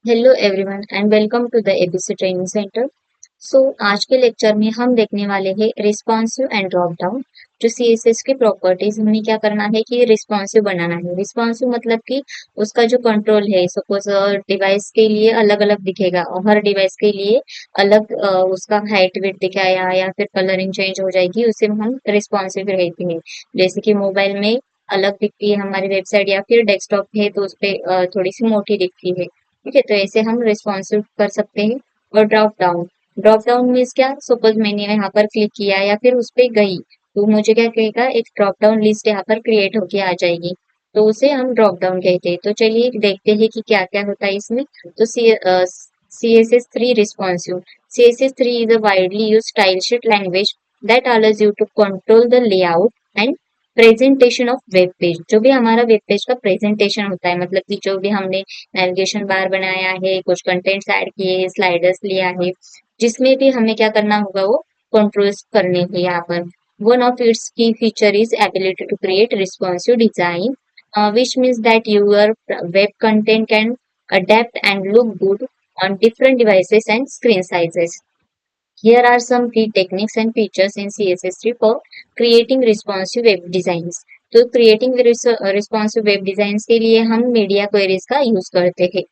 Hello everyone and welcome to the ABC training centre. So आज के lecture में हम देखने वाले हैं रिस्पॉन्सिव एंड ड्रॉप डाउन। जो सीएसएस की प्रॉपर्टीज हमें क्या करना है कि रिस्पॉन्सिव बनाना है। रिस्पॉन्सिव मतलब कि उसका जो कंट्रोल है, सपोज डिवाइस के लिए अलग अलग दिखेगा और हर डिवाइस के लिए अलग उसका हाइट वेट दिखाया या फिर कलरिंग चेंज हो जाएगी, उसे हम रिस्पॉन्सिव कहते हैं। जैसे कि मोबाइल में अलग दिखती है हमारी वेबसाइट या फिर डेस्कटॉप है तो उस पर थोड़ी सी मोटी दिखती है। ठीक है, तो ऐसे हम रिस्पॉन्सिव कर सकते हैं। और ड्रॉप डाउन मीन्स क्या, सपोज मैंने यहाँ पर क्लिक किया या फिर उस पर गई तो मुझे क्या कहेगा, एक ड्रॉप डाउन लिस्ट यहाँ पर क्रिएट होके आ जाएगी। तो उसे हम ड्रॉप डाउन कहते हैं। तो चलिए देखते हैं कि क्या क्या होता है इसमें। तो CSS3 responsive. CSS3 is a widely used style sheet language that allows you to control the layout and presentation of web page. जो भी हमारा वेब पेज का प्रेजेंटेशन होता है, मतलब कि जो भी हमने नेविगेशन बार बनाया है, कुछ कंटेंट्स ऐड किए, स्लाइडर्स लिया है, जिसमें भी हमें क्या करना होगा वो कंट्रोल्स करने हैं यहाँ पर। One of its key feature is ability to create responsive design, which means that your web content can adapt and look good on different devices and screen sizes. Here are some key techniques and features in CSS3 for creating responsive web designs. तो creating responsive web designs के लिए हम media queries का use करते हैं।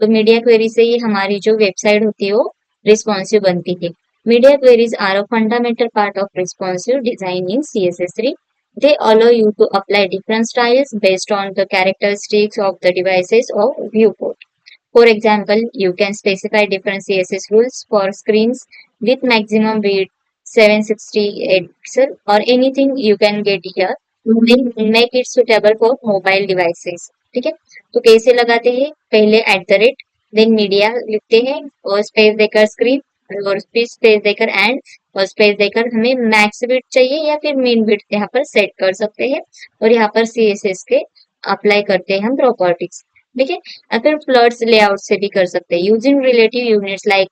तो media query से ही हमारी जो वेबसाइट होती है वो रिस्पॉन्सिव बनती है। Media queries are a fundamental part of responsive design in CSS3. They allow you to apply different styles based on the characteristics of the devices or viewport. For example, you can specify different CSS rules for screens with maximum width 768 pixel or anything you can get here to make it suitable for mobile devices. ठीक है, तो कैसे लगाते हैं, पहले @ then media लिखते हैं और स्पेस देकर स्क्रीन और स्पेस देकर एंड और स्पेस देकर हमें मैक्स विड्थ चाहिए या फिर मिन विड्थ यहाँ पर सेट कर सकते हैं। और यहाँ पर CSS के अप्लाई करते हैं हम प्रॉपर्टीज। ठीक है, या फिर फ्लड्स लेआउट से भी कर सकते हैं using relative units like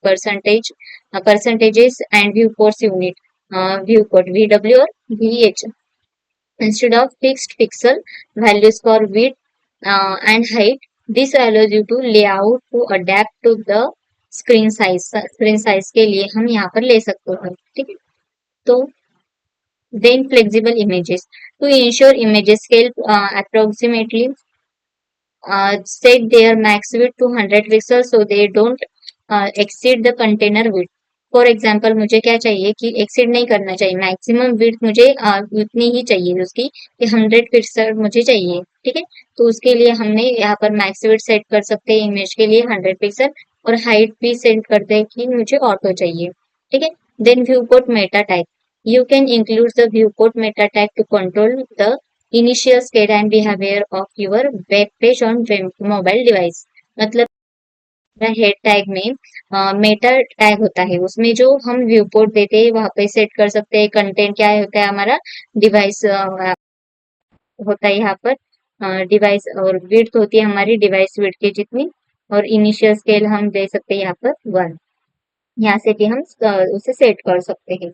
percentages and viewports unit, viewport VW or VH instead of fixed pixel values for width and height. This allows you to layout to adapt to the screen size के लिए हम यहाँ पर ले सकते हैं। ठीक है, तो then flexible images to ensure images scale approximately, set their max width to 100 pixels so they don't exceed the container width. For example मुझे क्या चाहिए कि एक्सीड नहीं करना चाहिए, मैक्सिमम विड्थ मुझे उतनी ही चाहिए उसकी कि 100 पिक्सल मुझे चाहिए। ठीक है, तो उसके लिए हमने यहाँ पर मैक्स विड्थ सेट कर सकते हैं इमेज के लिए 100 पिक्सल, और हाइट भी सेट करते हैं कि मुझे ऑटो चाहिए। ठीक है, then viewport meta tag, you can include the viewport meta tag to control the initial state and behaviour of your web page on mobile device. मतलब हेड टैग में मेटा टैग होता है, उसमें जो हम व्यू पोर्ट देते हैं वहां पे सेट कर सकते हैं कंटेंट क्या होता है हमारा डिवाइस होता है यहाँ पर डिवाइस, और विड्थ होती है हमारी डिवाइस विड्थ के जितनी, और इनिशियल स्केल हम दे सकते हैं यहाँ पर 1। यहाँ से भी हम उसे सेट कर सकते हैं।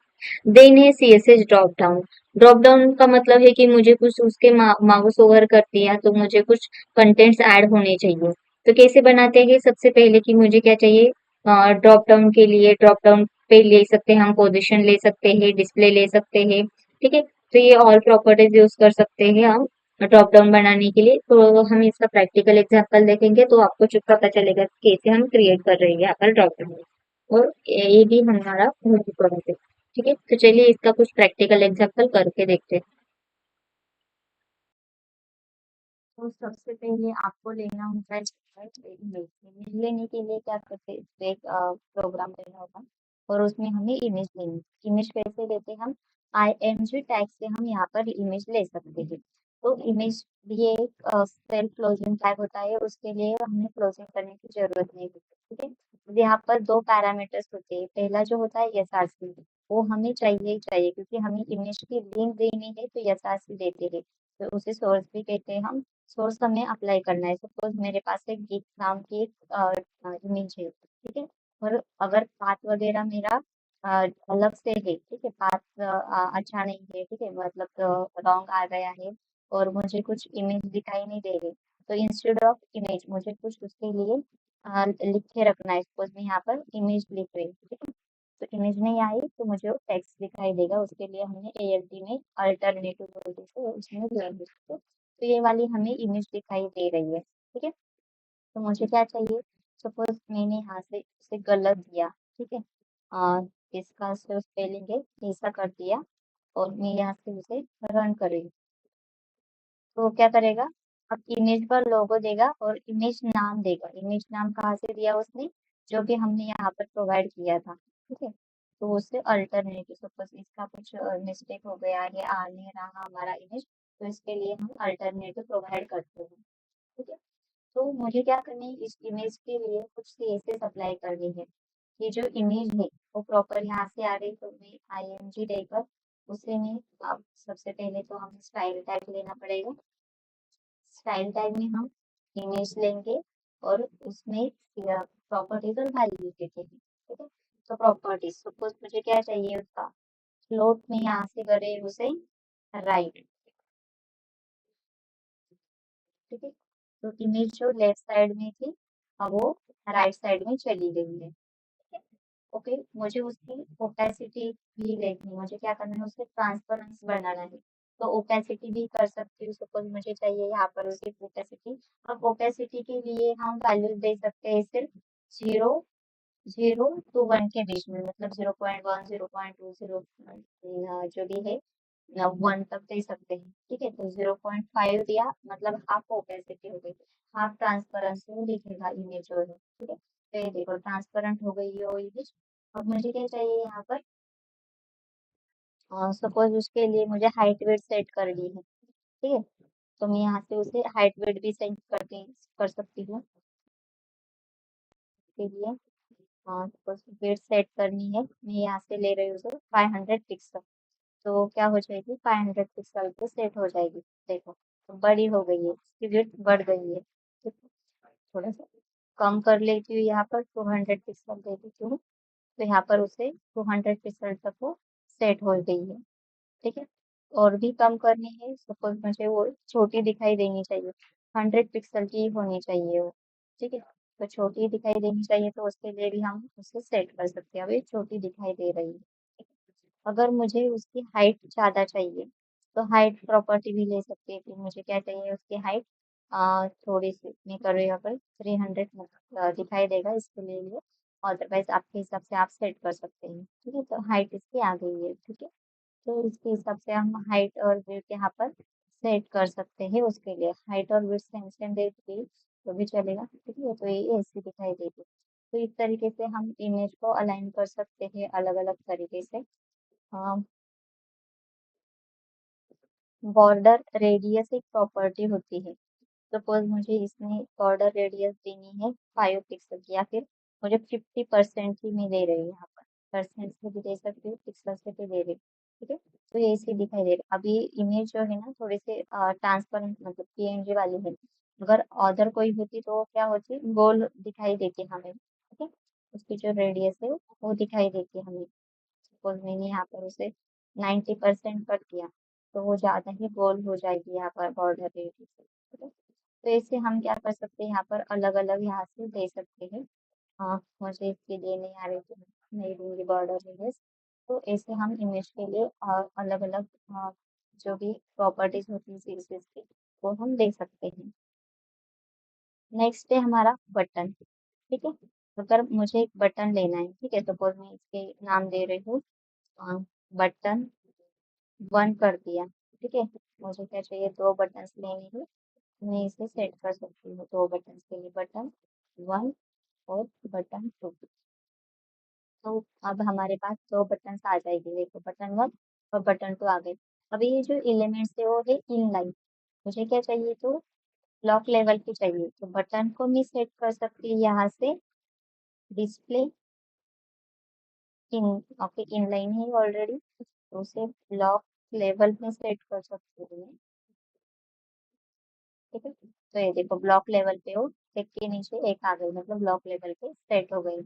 देन है CSS drop down. Drop down का मतलब है कि मुझे कुछ उसके माउस ओवर कर दिया तो मुझे कुछ कंटेंट्स ऐड होने चाहिए। तो कैसे बनाते हैं, सबसे पहले कि मुझे क्या चाहिए, ड्रॉप डाउन के लिए ड्रॉप डाउन पे ले सकते हैं हम, पोजीशन ले सकते हैं, डिस्प्ले ले सकते हैं। ठीक है, तो ये ऑल प्रॉपर्टीज यूज कर सकते हैं हम ड्रॉप डाउन बनाने के लिए। तो हम इसका प्रैक्टिकल एग्जांपल देखेंगे तो आपको पता चलेगा कि कैसे हम क्रिएट कर रहे हैं यहाँ पर ड्रॉप डाउन, और ये भी हमारा हो चुका है। ठीक है, तो चलिए इसका कुछ प्रैक्टिकल एग्जांपल करके देखते हैं। तो सबसे पहले आपको लेना होता है इमेज। इमेज लेने के लिए क्या करते हैं, एक प्रोग्राम लेना होगा और उसमें हमें इमेज लेनी। इमेज कैसे लेते हैं हम, IMG टैग से हम यहाँ पर इमेज ले सकते हैं। तो इमेज ये एक सेल्फ क्लोजिंग टैग होता है, उसके लिए हमें क्लोजिंग करने की जरूरत नहीं होती। ठीक है, तो यहाँ पर दो पैरामीटर्स होते हैं। पहला जो होता है SRC, वो हमें चाहिए ही चाहिए क्योंकि हमें इमेज की लिंक देनी है, तो SRC देते हैं। तो उसे सोर्स भी कहते हैं हम। सोर्स हमें अप्लाई करना है, सपोज मेरे पास एक गिग नाम की एक इमेज है। ठीक है, और अगर पाथ वगैरह मेरा अलग से है, ठीक है, पाथ अच्छा नहीं है, ठीक है, मतलब रॉन्ग आ गया है और मुझे कुछ इमेज दिखाई नहीं दे रही, तो इंस्टेड ऑफ इमेज मुझे कुछ उसके लिए लिख के रखना है। सपोज मैं यहाँ पर इमेज लिख रही हूँ, ठीक है। तो इमेज नहीं आई तो मुझे टेक्स्ट दिखाई देगा, उसके लिए हमने ALT में अल्टरनेटिव बोलते थे, उसमें तो ये वाली हमें इमेज दिखाई दे रही है, ठीक है। तो मुझे क्या चाहिए, सपोज मैंने यहाँ से इसे गलत दिया, ठीक है। और इसका जो स्पेलिंग है ऐसा कर दिया, और मैं यहाँ से उसे रन करेगी, तो क्या करेगा, अब इमेज पर लोगो देगा और इमेज नाम देगा। इमेज नाम कहाँ से दिया उसने, जो कि हमने यहाँ पर प्रोवाइड किया था, ठीक है। तो उससे अल्टरनेटिव, सपोज इसका कुछ मिस्टेक हो गया, ये आ नहीं रहा हमारा इमेज, तो इसके लिए हम अल्टरनेटिव प्रोवाइड करते हैं, ठीक है। तो मुझे क्या करनी है, इस इमेज के लिए कुछ CSS अप्लाई करनी है। ये जो इमेज है वो प्रॉपर यहाँ से आ रही, तो मैं ING देकर उसे मैं, अब सबसे पहले तो हमें स्टाइल टैग लेना पड़ेगा। स्टाइल टैग में हम इमेज लेंगे और उसमें प्रॉपर्टीज और वैल्यू देते हैं, ठीक है। तो प्रॉपर्टीज, सपोज मुझे क्या चाहिए, उसका फ्लोट में यहाँ से करे उसे राइट, ठीक है। तो इमेज जो लेफ्ट साइड में थी, अब वो राइट साइड में चली गई है, ठीक है। ओके, मुझे उसकी ओपेसिटी भी देखनी है, मुझे क्या करना है, उससे ट्रांसपेरेंस बनाना है। तो ओपेसिटी भी कर सकती हूँ, सपोज मुझे चाहिए यहाँ पर उसकी ओपेसिटी। अब ओपेसिटी के लिए हम वैल्यूज दे सकते हैं सिर्फ 0 to 1 के बीच में, मतलब 0.1, 0.2, 0 जो भी है 1 तक दे सकते हैं, ठीक है। तो 0.5 दिया, मतलब हाफ ओपेसिटी हो गई, हाफ ट्रांसपेरेंसी दिखेगा इमेज जो है, ठीक है। तो ये देखो ट्रांसपेरेंट हो गई है वो इमेज। अब मुझे क्या चाहिए यहाँ पर, सपोज उसके लिए मुझे हाइट वेट सेट करनी है, ठीक है। तो मैं यहाँ से उसे हाइट वेट भी सेट कर सकती हूँ, के लिए सपोज वेट सेट करनी है, मैं यहाँ से ले रही हूँ उसे 500 पिक्सल। तो क्या हो जाएगी, 500 पिक्सल पे सेट हो जाएगी, देखो तो बड़ी हो गई है, इसकी विड्थ बढ़ गई है, ठीक है। थोड़ा सा कम कर लेती हूँ, यहाँ पर 200 पिक्सल दे देती हूँ, तो यहाँ पर उसे 200 पिक्सल तक वो सेट हो गई है, ठीक है। और भी कम करनी है, सपोज मुझे वो छोटी दिखाई देनी चाहिए, 100 पिक्सल की होनी चाहिए वो, ठीक है। तो छोटी दिखाई देनी चाहिए, तो उसके लिए भी हम उसे सेट कर सकते हैं, अब ये छोटी दिखाई दे रही है, ठीक है। अगर मुझे उसकी हाइट ज़्यादा चाहिए, तो हाइट प्रॉपर्टी भी ले सकते हैं कि मुझे क्या चाहिए, उसकी हाइट थोड़ी सी मैं कर रही हूँ, अगर 300 दिखाई देगा इसके लिए, अदरवाइज आपके हिसाब से आप सेट कर सकते हैं, ठीक है। तो हाइट इसकी आ गई है, ठीक है। तो इसके हिसाब से हम हाइट और वेट यहाँ पर सेट कर सकते हैं, उसके लिए हाइट और वेट सेम सेम दे दी तो भी चलेगा, ठीक है। तो ये ऐसी दिखाई देगी। तो इस तरीके से हम इमेज को अलाइन कर सकते हैं अलग अलग तरीके से। बॉर्डर रेडियस एक प्रॉपर्टी होती है, सपोज मुझे इसमें बॉर्डर रेडियस देनी है 5 पिक्सल की, या फिर मुझे 50% की मैं दे रही हूँ, यहाँ पर परसेंट से भी दे सकती हूँ, पिक्सल से भी दे रही हूँ, ठीक है। तो ये ऐसे दिखाई दे रहा है। अभी इमेज जो है ना थोड़ी से ट्रांसपेरेंट, मतलब PNG वाली है, अगर अदर कोई होती तो क्या होती, गोल दिखाई देती हमें, ठीक है। उसकी जो रेडियस है वो दिखाई देती है हमें। सपोज मैंने यहाँ पर उसे 90% कर दिया, तो वो ज़्यादा ही गोल हो जाएगी यहाँ पर बॉर्डर रेडियस, ठीक है। तो इससे हम क्या कर सकते हैं, यहाँ पर अलग अलग यहाँ से दे सकते हैं। हाँ, मुझे इसके लिए नहीं आ रही तो मैं नहीं दूंगी बॉर्डर रेडियस। तो ऐसे हम इमेज के लिए अलग अलग जो भी प्रॉपर्टीज होती है CSS की, वो हम दे सकते हैं। नेक्स्ट है हमारा बटन, ठीक है। अगर मुझे एक बटन लेना है, ठीक है, सपोज मैं इसके नाम दे रही हूँ बटन 1 कर दिया, ठीक है। मुझे क्या चाहिए, 2 बटन्स लेने हैं, मैं इसे सेट कर सकती हूँ 2 बटन्स के लिए, बटन 1 और बटन 2। तो अब हमारे पास 2 बटन्स आ जाएगी, देखो बटन 1 और बटन 2 आ गए। अभी ये जो एलिमेंट्स है वो है इन लाइन, मुझे क्या चाहिए, तो ब्लॉक लेवल की चाहिए, तो बटन को मैं सेट कर सकती हूँ यहाँ से display in, okay in line है ऑलरेडी, तो उसे ब्लॉक लेवल में सेट कर सकती हूँ मैं, ठीक है। तो ये देखो ब्लॉक लेवल पे हो, एक के नीचे एक आ गई, मतलब ब्लॉक लेवल पे सेट हो गई।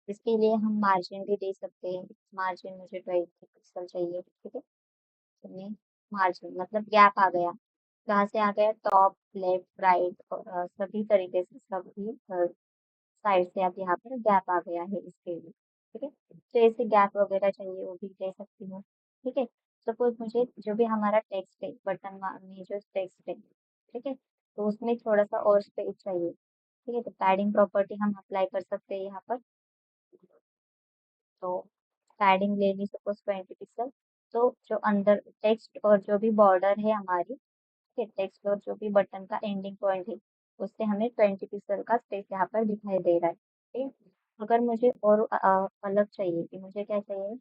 इसके लिए हम मार्जिन भी दे सकते हैं, मार्जिन मुझे 20 पिक्सल चाहिए, ठीक है। तो मैं मार्जिन मतलब गैप आ गया, कहाँ से आ गया, टॉप लेफ्ट राइट, सभी तरीके से सभी साइड से अब यहाँ पर गैप आ गया है इसके लिए। ठीक है, तो ऐसे गैप वगैरह चाहिए वो भी दे सकती हूँ। ठीक है, सपोज मुझे जो भी हमारा टेक्स्ट है बटन में जो टेक्स्ट है, ठीक है, तो उसमें थोड़ा सा और स्पेस चाहिए। ठीक है, तो पैडिंग प्रॉपर्टी हम अप्लाई कर सकते हैं यहाँ पर। तो पैडिंग ले ली सपोज 20 पिक्सल। तो जो अंदर टेक्स्ट और जो भी बॉर्डर है हमारी, ठीक है, टेक्स्ट और जो भी बटन का एंडिंग पॉइंट है उससे हमें 20 पिक्सल का स्पेस यहाँ पर दिखाई दे रहा है। ठीक है, अगर मुझे और अलग चाहिए कि मुझे क्या चाहिए,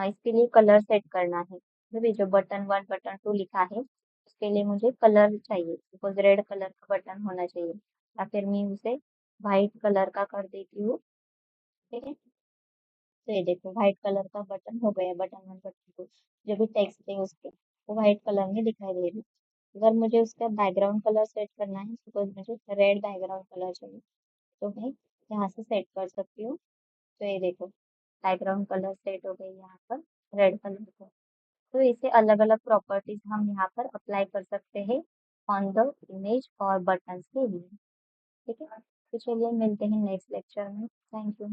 इसके लिए कलर सेट करना है। जो भी जो बटन 1 बटन 2 लिखा है उसके लिए मुझे कलर चाहिए, सपोज रेड कलर का बटन होना चाहिए, या फिर मैं उसे वाइट कलर का कर देती हूँ। ठीक है, तो ये देखो व्हाइट कलर का बटन हो गया, बटन 1 बटन 2, जो भी टेक्स्ट है उसके वो व्हाइट कलर में दिखाई दे रही है। अगर मुझे उसका बैकग्राउंड कलर सेट करना है, सपोज मुझे रेड बैकग्राउंड कलर चाहिए, तो मैं यहाँ से सेट कर सकती हूँ। तो ये देखो बैकग्राउंड कलर सेट हो गई यहाँ पर रेड कलर का। तो इसे अलग अलग प्रॉपर्टीज हम यहाँ पर अप्लाई कर सकते हैं ऑन द इमेज और बटन्स के लिए। ठीक है, तो चलिए मिलते हैं नेक्स्ट लेक्चर में। Thank you.